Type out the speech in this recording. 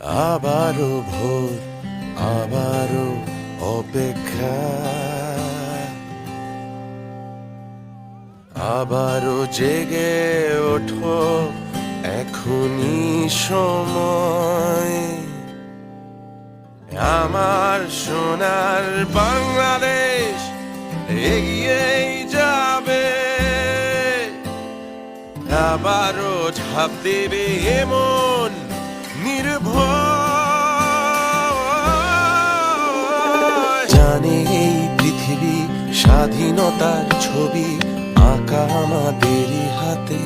আবারও ভোর, আবারও অপেক্ষা, আবারও জেগে ওঠো, এখনই সময়। আমার সোনার বাংলাদেশ এগিয়েই যাবে, আবারও ঝাঁপ দেবে এমন নির্ভয়। জানে এই পৃথিবী স্বাধীনতার ছবি আঁকা আমাদেরই হাতে।